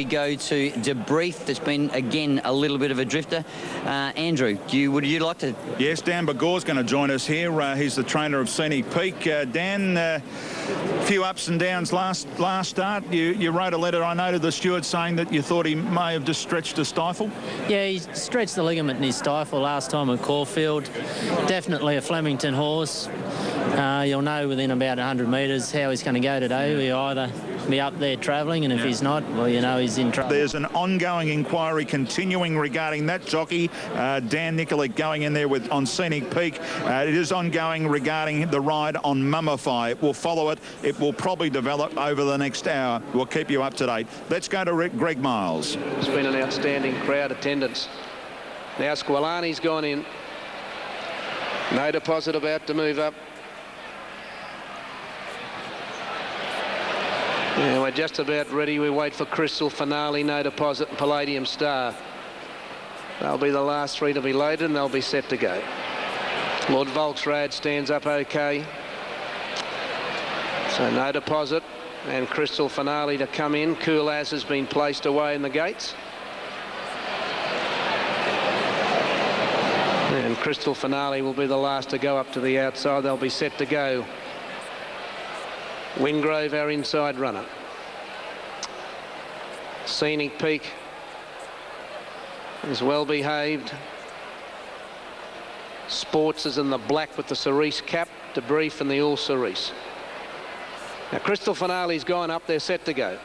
We go to Debrief. That's been, again, a little bit of a drifter. Andrew, would you like to... Yes, Dan Bagore's going to join us here. He's the trainer of Scenic Peak. Dan, a few ups and downs last start. You wrote a letter, I noted, the steward saying that you thought he may have just stretched a stifle. Yeah, he stretched the ligament in his stifle last time at Caulfield. Definitely a Flemington horse. You'll know within about 100 metres how he's going to go today. He'll either be up there travelling, and if he's not, well, you know he's in trouble. There's an ongoing inquiry continuing regarding that jockey, Dan Nikolic, going in there on Scenic Peak. It is ongoing regarding the ride on Mummify. We'll follow it. It will probably develop over the next hour. We'll keep you up to date. Let's go to Greg Miles. It's been an outstanding crowd attendance. Now Squalani's gone in. No Deposit about to move up. Yeah, we're just about ready. We wait for Crystal Finale, No Deposit and Palladium Star. They'll be the last three to be loaded and they'll be set to go. Lord Volksrad stands up okay. So No Deposit and Crystal Finale to come in. Cool As has been placed away in the gates. And Crystal Finale will be the last to go up to the outside. They'll be set to go. Wingrove, our inside runner. Scenic Peak is well behaved. Sports is in the black with the cerise cap. Debrief and the all cerise. Now Crystal Finale's gone up. They're set to go.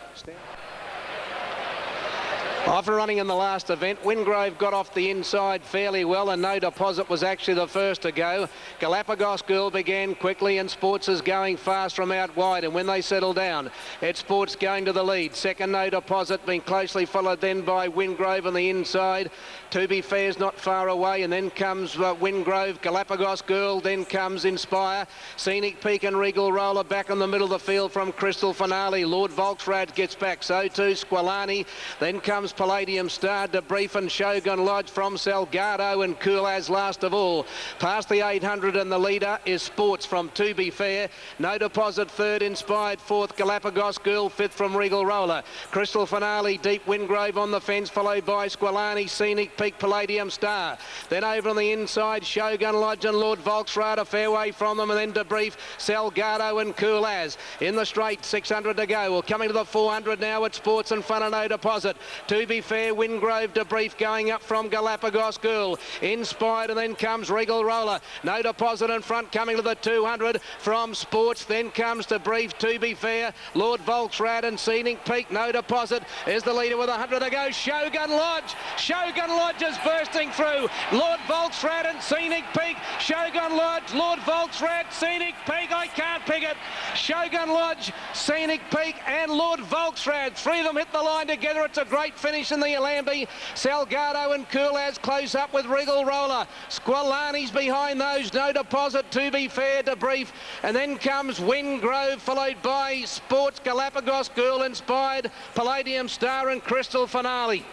Off and running in the last event, Wingrove got off the inside fairly well, and No Deposit was actually the first to go. Galapagos Girl began quickly, and Sports is going fast from out wide, and when they settle down, it's Sports going to the lead. Second, No Deposit, being closely followed then by Wingrove on the inside. To Be Fair's not far away, and then comes Wingrove, Galapagos Girl, then comes Inspire. Scenic Peak and Regal Roller back in the middle of the field from Crystal Finale. Lord Volksrad gets back, so too Squalani. Then comes Palladium Star, Debrief and Shogun Lodge from Salgado, and Cool As last of all. Past the 800, and the leader is Sports from To Be Fair. No Deposit third, Inspired fourth, Galapagos Girl fifth from Regal Roller. Crystal Finale, Deep Wingrove on the fence, followed by Squalani, Scenic Peak, Palladium Star. Then over on the inside, Shogun Lodge and Lord Volksrad a fair way from them, and then Debrief, Salgado and Cool As. In the straight, 600 to go. Well, coming to the 400 now, it's Sports in front of No Deposit. To Be Fair, Wingrove, Debrief going up from Galapagos Girl. Inspired, and then comes Regal Roller. No Deposit in front, coming to the 200 from Sports. Then comes Debrief, To Be Fair, Lord Volksrad and Scenic Peak. No Deposit is the leader with 100 to go. Shogun Lodge. Shogun Lodge is bursting through. Lord Volksrad and Scenic Peak. Shogun Lodge, Lord Volksrad, Scenic Peak. I can't pick it. Shogun Lodge, Scenic Peak and Lord Volksrad. Three of them hit the line together. It's a great finish in the Alambi. Salgado and Cool As close up with Regal Roller. Squalani's behind those. No Deposit, To Be Fair, Debrief. And then comes Wingrove, followed by Sports, Galapagos Girl, Inspired, Palladium Star and Crystal Finale.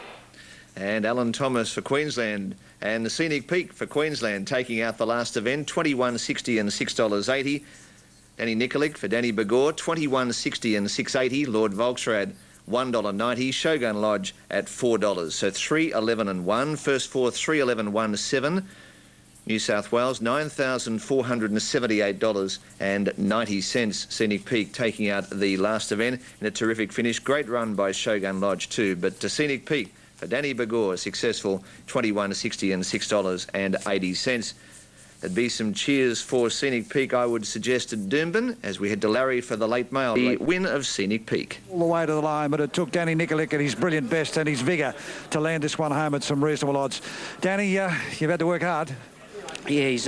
And Alan Thomas for Queensland, and the Scenic Peak for Queensland taking out the last event, $21.60 and $6.80. Danny Nikolic for Danny Bagore, $21.60 and $6.80. Lord Volksrad, $1.90. Shogun Lodge at $4. So 3.11 and 1. First four, 3.11, 1, 7. New South Wales, $9,478.90. Scenic Peak taking out the last event in a terrific finish. Great run by Shogun Lodge too, but to Scenic Peak for Danny Bagore, successful, $21.60 and $6.80. There'd be some cheers for Scenic Peak, I would suggest, at Doomben, as we head to Larry for the late mail. The win of Scenic Peak. All the way to the line, but it took Danny Nikolic and his brilliant best and his vigour to land this one home at some reasonable odds. Danny, you've had to work hard. Yeah, he's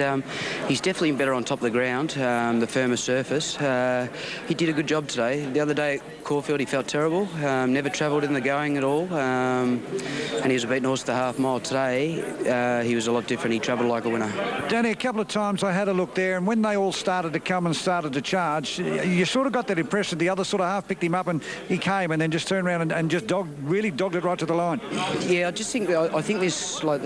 definitely better on top of the ground, the firmer surface. He did a good job today. The other day at Caulfield he felt terrible, never travelled in the going at all, and he was a beaten horse at the half mile. Today he was a lot different. He travelled like a winner. Danny, a couple of times I had a look there, and when they all started to come and started to charge, you sort of got that impression the other sort of half picked him up and he came and then just turned around and just really dogged it right to the line. Yeah, I think this, like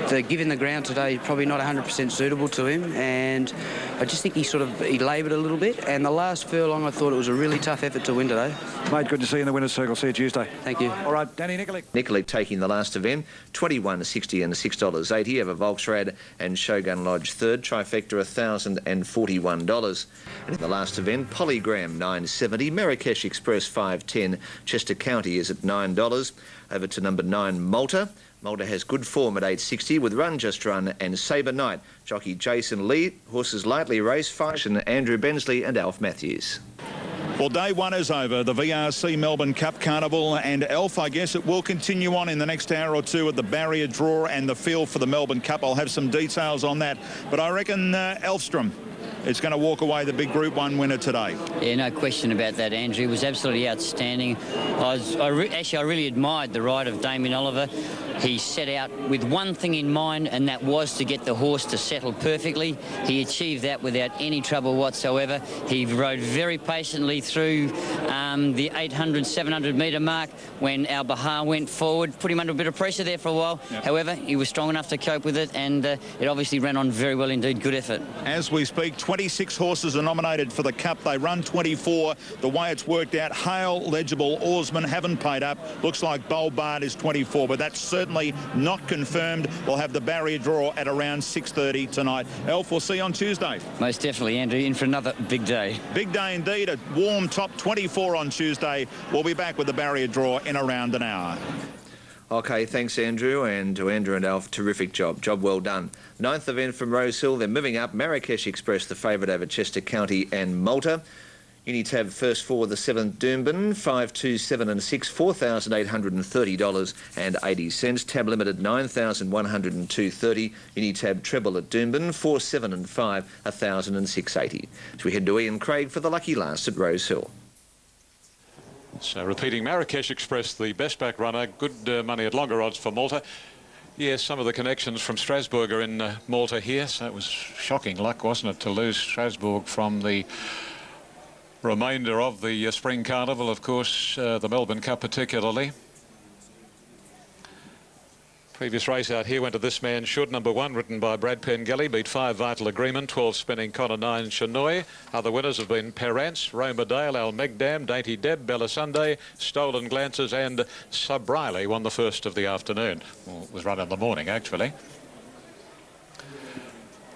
the given the ground today probably not 100% suitable to him, and I just think he laboured a little bit. And the last furlong, I thought it was a really tough effort to win today. Mate, good to see you in the winner's circle. See you Tuesday. Thank you. All right, Danny Nikolic. Nikolic taking the last event, $21.60 and $6.80 over Volksrad and Shogun Lodge third, trifecta $1,041. And in the last event, Polygram $9.70, Marrakesh Express $5.10, Chester County is at $9. Over to number 9, Malta. Malta has good form at $8.60 with Run Just Run and Sabre Knight. Jockey Jason Lee, horses lightly raced, Function, Andrew Bensley and Alf Matthews. Well, day one is over, the VRC Melbourne Cup Carnival, and Elf, I guess it will continue on in the next hour or two at the barrier draw and the field for the Melbourne Cup. I'll have some details on that, but I reckon Elfstrom is going to walk away the big Group 1 winner today. Yeah, no question about that, Andrew. It was absolutely outstanding. I really admired the ride of Damien Oliver. He set out with one thing in mind, and that was to get the horse to settle perfectly. He achieved that without any trouble whatsoever. He rode very patiently through the 800, 700 metre mark when Al Bahar went forward, put him under a bit of pressure there for a while. Yep. However, he was strong enough to cope with it, and it obviously ran on very well indeed. Good effort. As we speak, 26 horses are nominated for the Cup. They run 24. The way it's worked out, Hale, Legible, Oarsman haven't paid up. Looks like Bolbard is 24, but that's certainly not confirmed. We'll have the barrier draw at around 6:30 tonight. Elf, we'll see you on Tuesday. Most definitely, Andrew, in for another big day. Big day indeed. A warm top 24 on Tuesday. We'll be back with the barrier draw in around an hour. OK, thanks, Andrew, and to Andrew and Alf, terrific job. Job well done. 9th event from Rosehill. They're moving up. Marrakesh Express, the favourite over Chester County and Malta. Unitab first for the 7th Doomben, 5, 2, 7 and 6, $4,830.80. Tab Limited, $9,102.30. Unitab treble at Doomben, 4, 7 and 5, $1,006.80. So we head to Ian Craig for the lucky last at Rosehill. So repeating, Marrakesh Express, the best back runner, good money at longer odds for Malta. Yes, some of the connections from Strasbourg are in Malta here, so it was shocking luck, wasn't it, to lose Strasbourg from the remainder of the Spring Carnival, of course, the Melbourne Cup particularly. Previous race out here went to This Man Should, number 1, written by Brad Pengelly, beat 5 Vital Agreement, 12 Spinning Connor, 9 Chinoy. Other winners have been Perrance, Roma Dale, Al Megdam, Dainty Deb, Bella Sunday, Stolen Glances and Sub Riley won the first of the afternoon. Well, it was run in the morning, actually.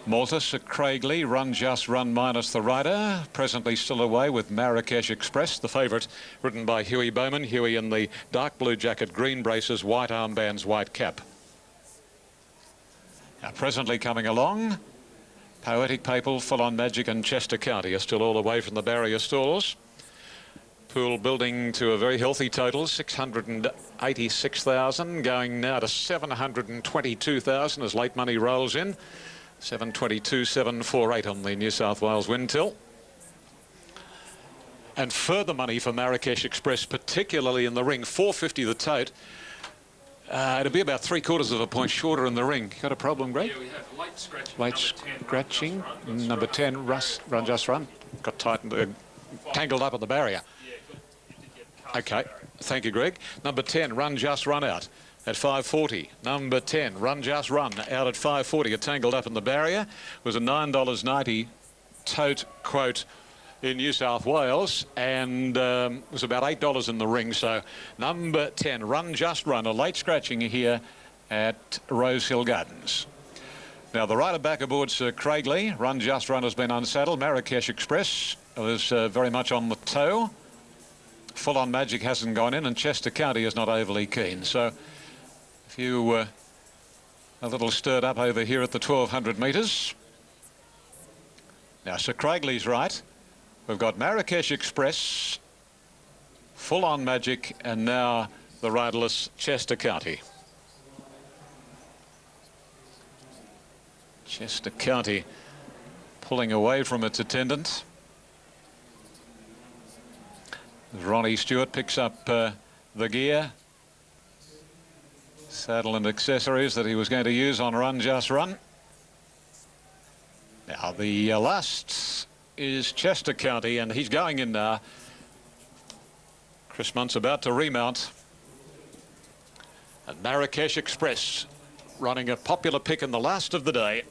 Malta, Sir Craig Lee, Run Just Run minus the rider, presently still away with Marrakesh Express, the favourite, ridden by Huey Bowman. Huey in the dark blue jacket, green braces, white armbands, white cap. Now presently coming along, Poetic Papal, Full On Magic and Chester County are still all the way from the barrier stalls. Pool building to a very healthy total, 686,000, going now to 722,000 as late money rolls in. 722,748 on the New South Wales wind till. And further money for Marrakesh Express, particularly in the ring, 450 the tote. It'll be about 3/4 of a point shorter in the ring. Got a problem, Greg? Yeah, we have late scratching. Late scratching. Number 10, Run Just Run. Got tightened, tangled up at the barrier. Okay, thank you, Greg. Number 10, Run Just Run out at 5.40. Number 10, Run Just Run out at 5.40. It tangled up in the barrier. It was a $9.90 tote quote in New South Wales, and it was about $8 in the ring. So number 10, Run Just Run, a late scratching here at Rosehill Gardens. Now the rider back aboard Sir Craig Lee. Run Just Run has been unsaddled. Marrakesh Express was very much on the toe. Full On Magic hasn't gone in, and Chester County is not overly keen. So if you a little stirred up over here at the 1200 metres. Now Sir Craig Lee's right. We've got Marrakesh Express, Full On Magic, and now the riderless Chester County. Chester County pulling away from its attendant. Ronnie Stewart picks up the gear, saddle and accessories that he was going to use on Run Just Run. Now the last is Chester County, and he's going in now. Chris Munt's about to remount. And Marrakesh Express running a popular pick in the last of the day.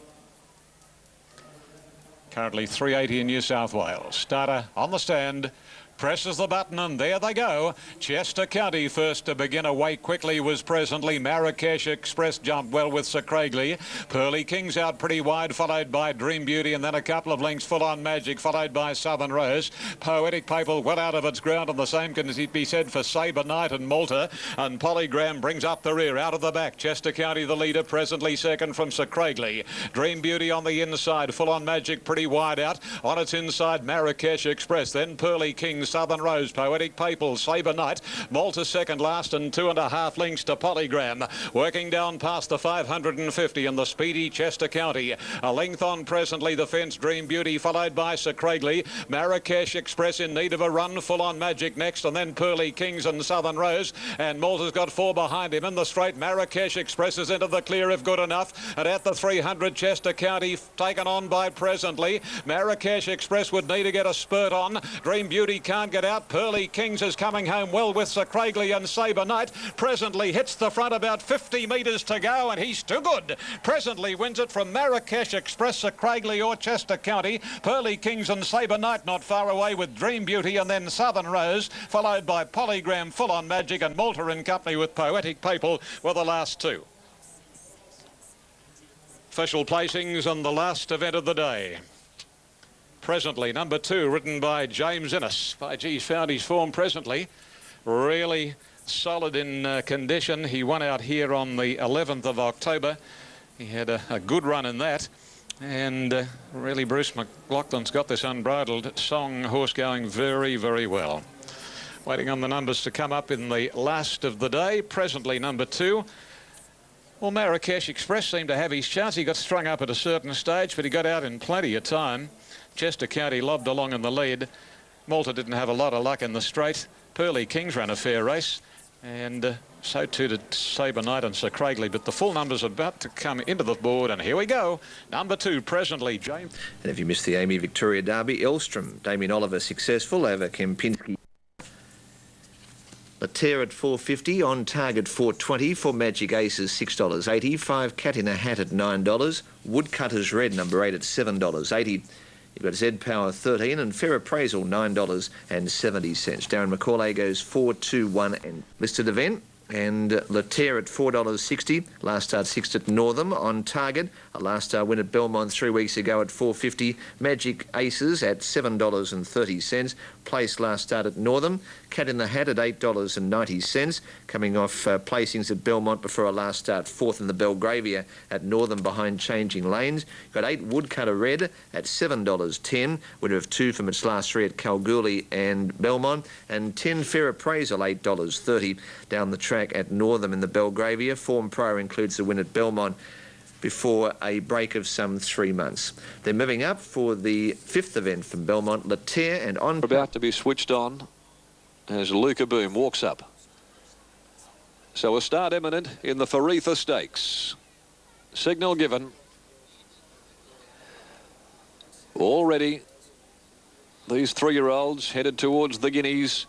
Currently 380 in New South Wales. Starter on the stand. Presses the button and there they go. Chester County first to begin away quickly was presently. Marrakesh Express jumped well with Sir Craigley. Pearly King's out pretty wide, followed by Dream Beauty, and then a couple of lengths Full On Magic, followed by Southern Rose. Poetic Papal well out of its ground, and the same can be said for Sabre Knight and Malta. And Polygram brings up the rear, out of the back. Chester County the leader, presently second from Sir Craigley. Dream Beauty on the inside, Full On Magic pretty wide out. On its inside, Marrakesh Express, then Pearly King, Southern Rose, Poetic Papal, Sabre Knight, Malta second last, and 2.5 lengths to Polygram. Working down past the 550 and the speedy Chester County. A length on presently the fence, Dream Beauty, followed by Sir Craigley. Marrakesh Express in need of a run, Full On Magic next, and then Pearly Kings and Southern Rose. And Malta's got 4 behind him in the straight. Marrakesh Express is into the clear if good enough. And at the 300, Chester County taken on by presently. Marrakesh Express would need to get a spurt on. Dream Beauty can't get out. Pearly Kings is coming home well with Sir Craigley, and Sabre Knight presently hits the front, about 50 metres to go, and he's too good. Presently wins it from Marrakesh Express, Sir Craigley or Chester County. Pearly Kings and Sabre Knight not far away with Dream Beauty, and then Southern Rose, followed by Polygram, Full On Magic, and Malta in company with Poetic Papal were the last two. Official placings on the last event of the day. Presently, number 2, ridden by James Innes. 5G's found his form presently. Really solid in condition. He won out here on the 11th of October. He had a good run in that. And really, Bruce McLaughlin's got this Unbridled Song horse going very, very well. Waiting on the numbers to come up in the last of the day. Presently, number 2. Well, Marrakesh Express seemed to have his chance. He got strung up at a certain stage, but he got out in plenty of time. Chester County lobbed along in the lead. Malta didn't have a lot of luck in the straight. Pearly Kings ran a fair race, and so too did Sabre Knight and Sir Craigley. But the full numbers are about to come into the board, and here we go. Number 2, presently, James. And if you missed the Amy Victoria Derby, Elstrom, Damien Oliver successful over Kempinski. Laterre at $4.50, On Target $4.20, for Magic Aces $6.80, 5 Cat in a Hat at $9, Woodcutters Red number 8 at $7.80. You've got Z Power 13 and Fair Appraisal $9.70. Darren McCauley goes 4-2-1 and listed event. And Laterre at $4.60. Last start 6th at Northam. On Target, a last start win at Belmont 3 weeks ago at $4.50. Magic Aces at $7.30. Place last start at Northam. Cat in the Hat at $8.90. Coming off placings at Belmont before a last start 4th in the Belgravia at Northam behind Changing Lanes. Got 8 Woodcutter Red at $7.10. Winner of 2 from its last 3 at Kalgoorlie and Belmont. And 10 Fair Appraisal $8.30 down the track at Northam in the Belgravia. Form prior includes the win at Belmont before a break of some 3 months. They're moving up for the 5th event from Belmont. Laterre and On. About to be switched on as Luca Boom walks up. So a start imminent in the Faritha Stakes. Signal given. Already these 3-year-olds headed towards the Guineas.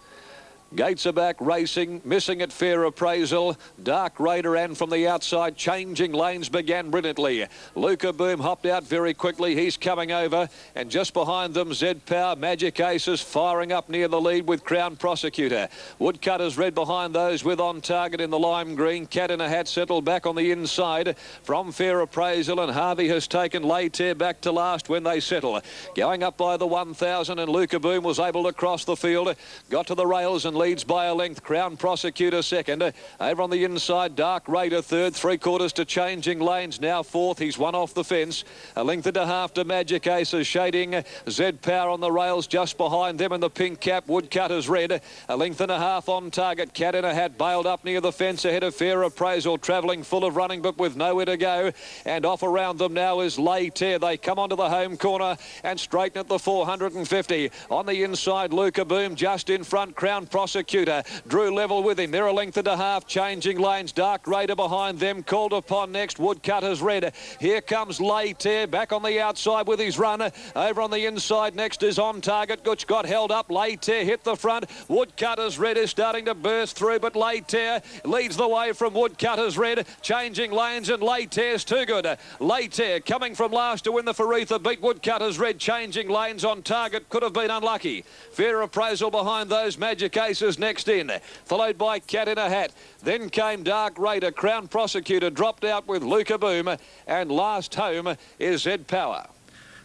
Gates are back, racing, missing at Fair Appraisal. Dark Raider and from the outside, Changing Lanes began brilliantly. Luca Boom hopped out very quickly. He's coming over. And just behind them, Z Power, Magic Aces firing up near the lead with Crown Prosecutor. Woodcutters Red behind those with On Target in the lime green. Cat in a Hat settled back on the inside from Fair Appraisal, and Harvey has taken Laterre back to last when they settle. Going up by the 1,000, and Luca Boom was able to cross the field. Got to the rails and leads by a length. Crown Prosecutor second. Over on the inside, Dark Raider third. 3/4 to Changing Lanes, now 4th. He's one off the fence. A length and a half to Magic Aces, shading Z Power on the rails just behind them in the pink cap. Woodcutters Red. A length and a half On Target. Cat in a Hat bailed up near the fence ahead of Fair Appraisal, travelling full of running but with nowhere to go. And off around them now is Laterre. They come onto the home corner and straighten at the 450. On the inside, Luca Boom just in front. Crown Prosecutor Prosecutor drew level with him. They're a length and a half, changing lanes. Dark Raider behind them, called upon next. Woodcutter's Red. Here comes Laytear back on the outside with his run. Over on the inside next is On Target, which got held up. Laytear hit the front. Woodcutter's Red is starting to burst through, but Laytear leads the way from Woodcutter's Red. Changing lanes, and Laytear's too good. Laytear coming from last to win the Faritha, beat Woodcutter's Red. Changing lanes. On Target could have been unlucky. Fair Appraisal behind those. Magic Aces next in, followed by Cat in a Hat. Then came Dark Raider. Crown Prosecutor dropped out with Luca Boom, and last home is Ed Power.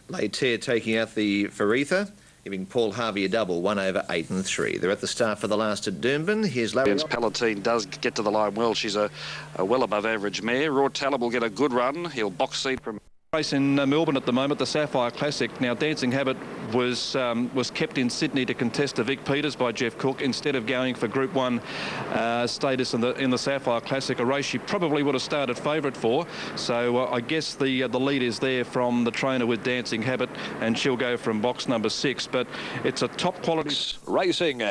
Laytear taking out the Faritha, giving Paul Harvey a double, 1 over 8 and 3. They're at the start for the last at Doomben. Here's Larry. Palatine does get to the line well. She's a well above average mare. Raw Talib will get a good run. He'll box seat from race in Melbourne at the moment, the Sapphire Classic. Now, Dancing Habit was kept in Sydney to contest the Vic Peters by Jeff Cook instead of going for Group 1 status in the Sapphire Classic, a race she probably would have started favourite for. So I guess the lead is there from the trainer with Dancing Habit, and she'll go from box number 6. But it's a top quality racing.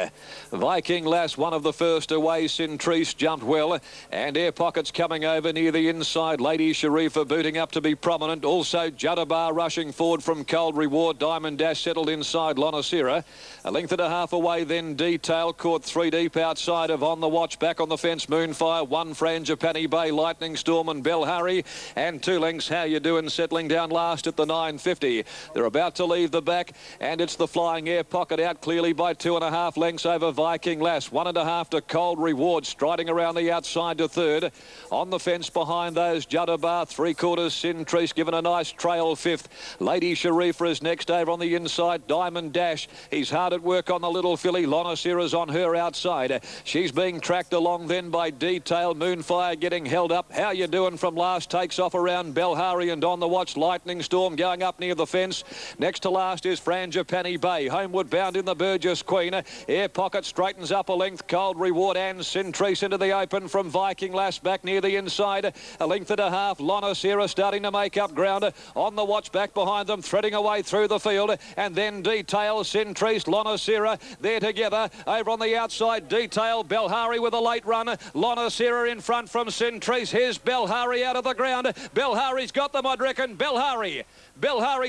Viking Lass, one of the first away. Centrice jumped well, and Air Pockets coming over near the inside. Lady Sharifa booting up to be prominent. Also Jadabar rushing forward from Cold Reward. Diamond Dash settled inside Lonicera. A length and a half away then Detail, caught 3 deep outside of On the Watch. Back on the fence Moonfire, 1 Frangipani Bay, Lightning Storm and Bell Harry, and 2 lengths How You Doing settling down last at the 950. They're about to leave the back, and it's the Flying Air Pocket out clearly by 2.5 lengths over Viking Lass. 1.5 to Cold Reward, striding around the outside to third. On the fence behind those Jadabar, 3/4 Centrice given a nice trail 5th. Lady Sharifa is next over on the inside. Diamond Dash, he's hard at work on the little filly. Lonicera's on her outside. She's being tracked along then by Detail. Moonfire getting held up. How You Doing from last takes off around Belhari, and On the Watch Lightning Storm going up near the fence. Next to last is Frangipani Bay. Homeward bound in the Burgess Queen. Air Pocket straightens up a length. Cold Reward and Centrice into the open from Viking Lass back near the inside. A length and a half. Lonicera starting to make up ground. On the Watch back behind them, threading away through the field, and then Detail, Centrice, Lonicera, they're together. Over on the outside, Detail, Belhari with a late run. Lonicera in front from Centrice. Here's Belhari out of the ground. Belhari's got them, I'd reckon. Belhari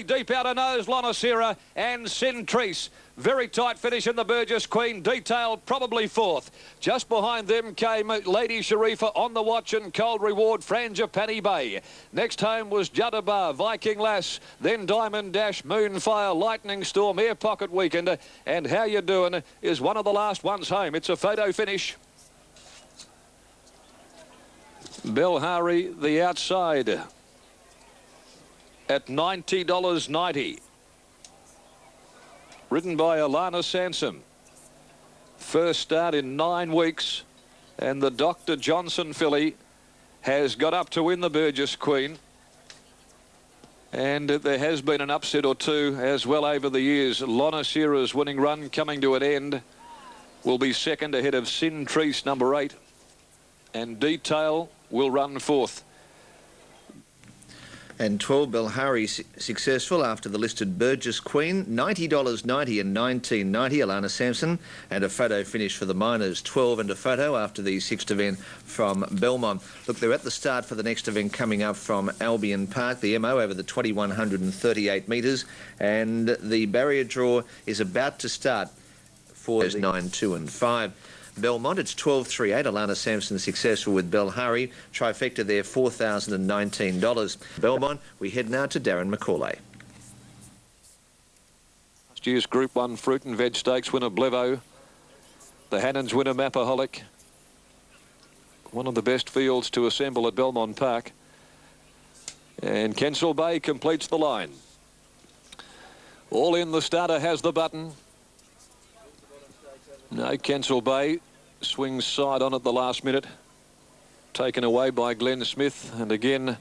deep out of nose, Lonicera and Centrice. Very tight finish in the Burgess Queen. Detail probably 4th. Just behind them came Lady Sharifa, On the Watch and Cold Reward, Frangipani Bay. Next home was Jadabar, Viking Lass, then Diamond Dash, Moonfire, Lightning Storm, Air Pocket Weekend, and How You Doing is one of the last ones home. It's a photo finish. Belhari the outside at $90.90. Ridden by Alana Sansom. First start in 9 weeks, and the Dr. Johnson filly has got up to win the Burgess Queen. And there has been an upset or two as well over the years. Lonicera's winning run coming to an end will be second ahead of Centrice, number 8, and Detail will run 4th. And 12 Belhari successful after the listed Burgess Queen, $90.90 and $19.90, Alana Sampson, and a photo finish for the Miners, 12 and a photo after the 6th event from Belmont. Look, they're at the start for the next event coming up from Albion Park, the MO over the 2,138 metres, and the barrier draw is about to start for 9, 2 and 5. Belmont, it's 12.38. Alana Sampson successful with Belhari. Trifecta there, $4,019. Belmont, we head now to Darren McCauley. Last year's Group 1 Fruit and Veg Stakes winner Blevo. The Hannons winner Mapaholic. One of the best fields to assemble at Belmont Park. And Kensal Bay completes the line. All in, the starter has the button. No, Kensal Bay swings side on at the last minute. Taken away by Glenn Smith. And again,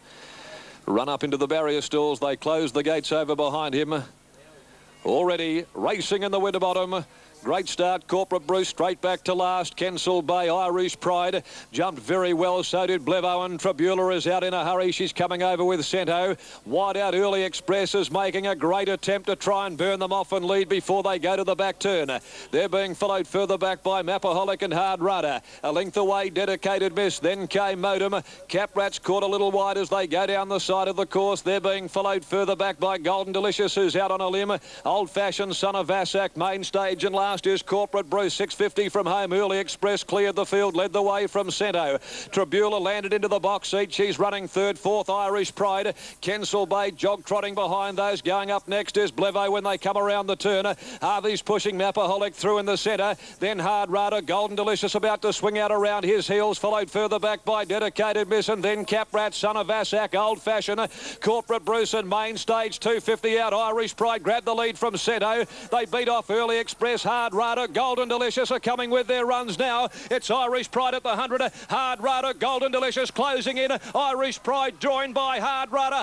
run up into the barrier stalls. They close the gates over behind him. Already racing in the Winterbottom. Great start, Corporate Bruce, straight back to last. Kensal Bay, Irish Pride, jumped very well. So did Blevo, and Tribula is out in a hurry. She's coming over with Cento. Wide out, Early Express is making a great attempt to try and burn them off and lead before they go to the back turn. They're being followed further back by Mapaholic and Hard Rudder. A length away, Dedicated Miss. Then came Modem. Cap Rats caught a little wide as they go down the side of the course. They're being followed further back by Golden Delicious, who's out on a limb. Old Fashioned, Son of Vassac, main stage, and last is Corporate Bruce. 650 from home. Early Express cleared the field, led the way from Cento. Tribula landed into the box seat. She's running third. Fourth, Irish Pride. Kensal Bay jog trotting behind those. Going up next is Blevo when they come around the turn. Harvey's pushing Mapaholic through in the centre. Then Hard Rudder, Golden Delicious about to swing out around his heels, followed further back by Dedicated Miss, and then Cap Rat, Son of Vassac, Old Fashion, Corporate Bruce, and main stage. 250 out. Irish Pride grabbed the lead from Cento. They beat off Early Express. Hard Rudder, Golden Delicious are coming with their runs now. It's Irish Pride at the 100. Hard Rudder, Golden Delicious closing in. Irish Pride joined by Hard Rudder.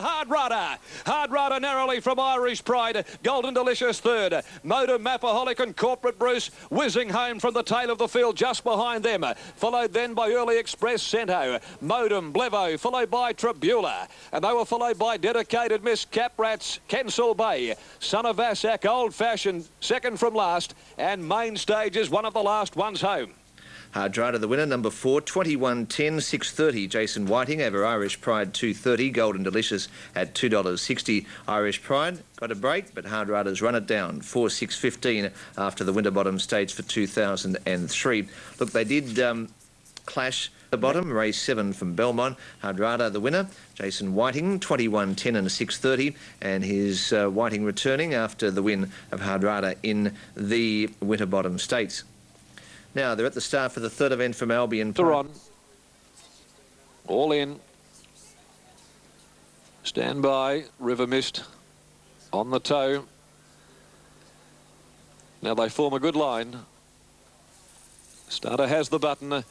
Hard Rudder narrowly from Irish Pride. Golden Delicious third. Modem, Mapaholic, and Corporate Bruce whizzing home from the tail of the field just behind them. Followed then by Early Express, Cento. Modem, Blevo, followed by Tribula. And they were followed by Dedicated Miss, Cap Rats, Kensal Bay, Son of Vassac, Old Fashioned, second from last, and main stage is one of the last ones home. Hard Rudder, the winner, number 4, 21.10, 6.30. Jason Whiting over Irish Pride, 2.30. Golden Delicious at $2.60. Irish Pride got a break, but Hard Rudder's run it down, 4.6.15 after the Winterbottom Stage for 2003. Look, they did clash the bottom, race 7 from Belmont. Hard Rudder, the winner. Jason Whiting, 21.10 and 6.30, and his Whiting returning after the win of Hard Rudder in the Winterbottom Stakes. Now they're at the start for the third event from Albion. They're on. All in. Stand by. River Mist on the toe. Now they form a good line. Starter has the button.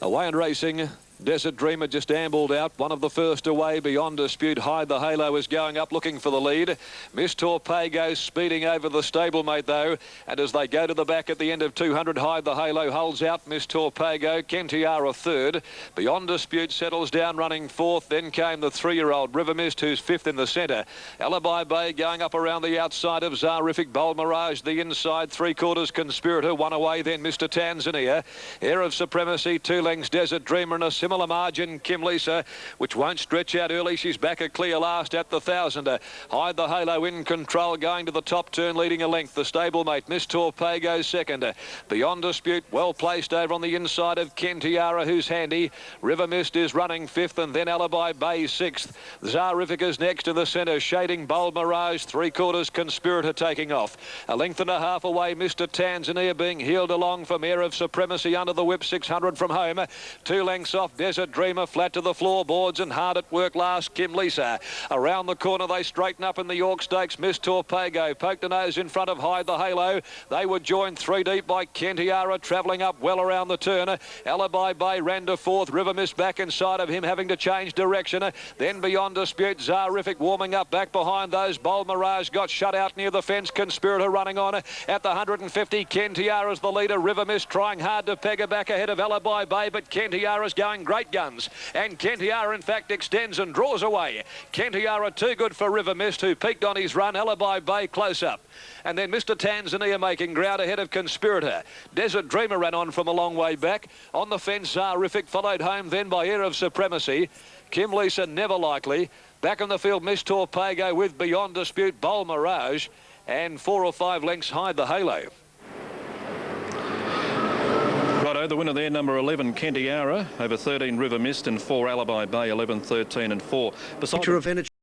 Away and racing. Desert Dreamer just ambled out. One of the first away, beyond dispute. Hide the Halo is going up looking for the lead. Miss Torpego speeding over the stablemate though. And as they go to the back at the end of 200, Hide the Halo holds out Miss Torpego. Kentiara third. Beyond dispute settles down running fourth. Then came the 3-year-old River Mist, who's fifth in the centre. Alibi Bay going up around the outside of Zarific. Bold Mirage the inside. 3/4 Conspirator. One away then Mr. Tanzania. Air of Supremacy. 2 lengths Desert Dreamer and a similar margin Kim Lisa, which won't stretch out early. She's back a clear last at the 1,000. Hide the Halo in control, going to the top turn, leading a length. The stablemate Miss Torpego second. Beyond dispute, well placed over on the inside of Kentiara, who's handy. River Mist is running fifth, and then Alibi Bay sixth. Zarific is next in the centre, shading Bold Mirage. 3/4 Conspirator taking off. A length and a half away, Mr. Tanzania being heeled along from Air of Supremacy under the whip. 600 from home. 2 lengths off Desert Dreamer, flat to the floorboards, and hard at work last Kim Lisa. Around the corner they straighten up in the York Stakes. Miss Torpego poked a nose in front of Hide the Halo. They were joined 3 deep by Kentiara, travelling up well around the turn. Alibi Bay ran to fourth. River Mist back inside of him, having to change direction. Then Beyond Dispute, Zarific warming up back behind those. Bold Mirage got shut out near the fence. Conspirator running on at the 150. Kentiara's the leader. River Mist trying hard to peg her back ahead of Alibi Bay, but Kentiara's going great guns, and Kentiara in fact extends and draws away. Kentiara too good for River Mist, who peaked on his run. Alibi Bay close up, and then Mr. Tanzania making ground ahead of Conspirator. Desert Dreamer ran on from a long way back. On the fence, Zarific followed home then by Air of Supremacy. Kim Lisa never likely. Back in the field, Miss Torpego with Beyond Dispute, Bold Mirage, and 4 or 5 lengths Hide the Halo. Righto, the winner there, number 11, Kentiara, over 13 River Mist, and 4 Alibi Bay, 11, 13 and 4. Beside